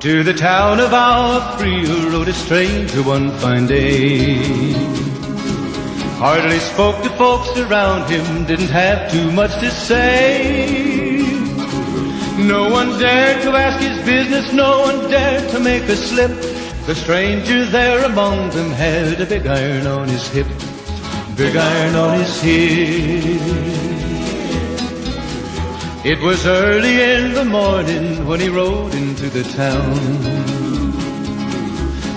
To the town of Alfreel rode a stranger one fine day. Hardly spoke to folks around him, didn't have too much to say. No one dared to ask his business, no one dared to make a slip. The stranger there among them had a big iron on his hip, big iron on his hip. It was early in the morning when he rode into the town.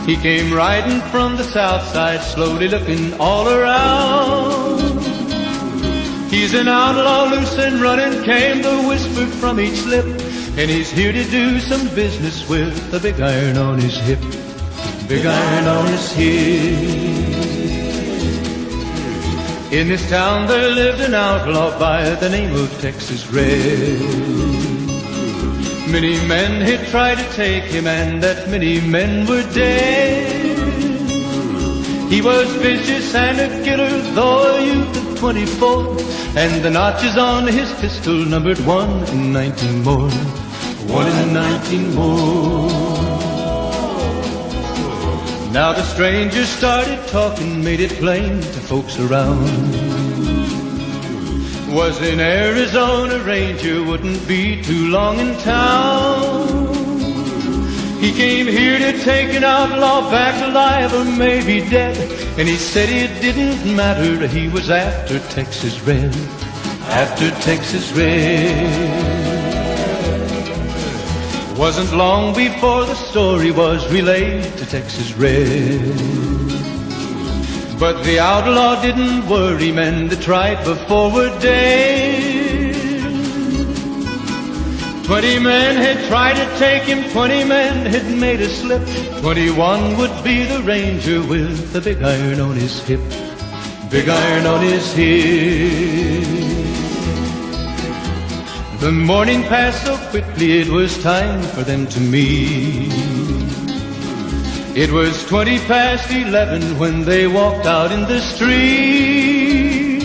He came riding from the south side, slowly looking all around. He's an outlaw, loose and running, came the whisper from each lip, and he's here to do some business with a big iron on his hip, big iron on his hip. In this town there lived an outlaw by the name of Texas Red. Many men had tried to take him, and that many men were dead. He was vicious and a killer, though a youth of 24, and the notches on his pistol numbered 1 in 19 more, 1 in 19 more. Now the stranger started talking, made it plain to folks around. Was an Arizona ranger, wouldn't be too long in town. He came here to take an outlaw back alive or maybe dead, and he said it didn't matter, he was after Texas Red, after Texas Red. Wasn't long before the story was relayed to Texas Red. But the outlaw didn't worry men that tried before were dead. 20 men had tried to take him, 20 men had made a slip. 21 would be the ranger with the big iron on his hip, big iron on his hip. The morning passed so quickly, it was time for them to meet. It was 20 past 11 when they walked out in the street.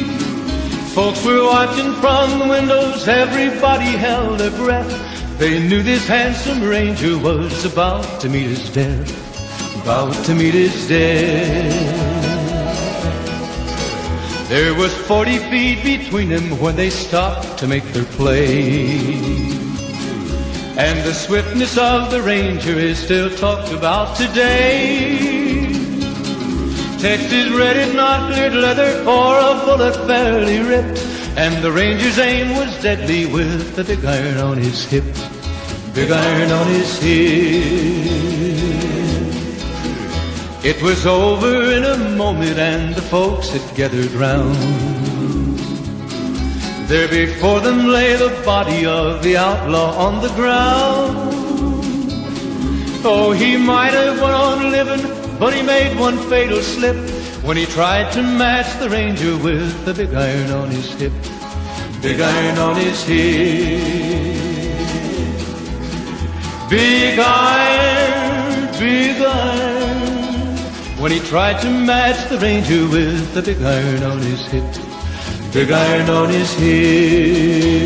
Folks were watching from the windows, everybody held their breath. They knew this handsome ranger was about to meet his death, about to meet his death. There was 40 feet between them when they stopped to make their play. And the swiftness of the ranger is still talked about today. Texas Red had not cleared leather for a bullet fairly ripped, and the ranger's aim was deadly with the big iron on his hip, big iron on his hip. It was over in a moment and the folks had gathered round. There before them lay the body of the outlaw on the ground. Oh, he might have went on living, but he made one fatal slip when he tried to match the ranger with the big iron on his hip, big iron on his hip. Big iron, big iron, when he tried to match the ranger with the big iron on his hip, big iron on his hip.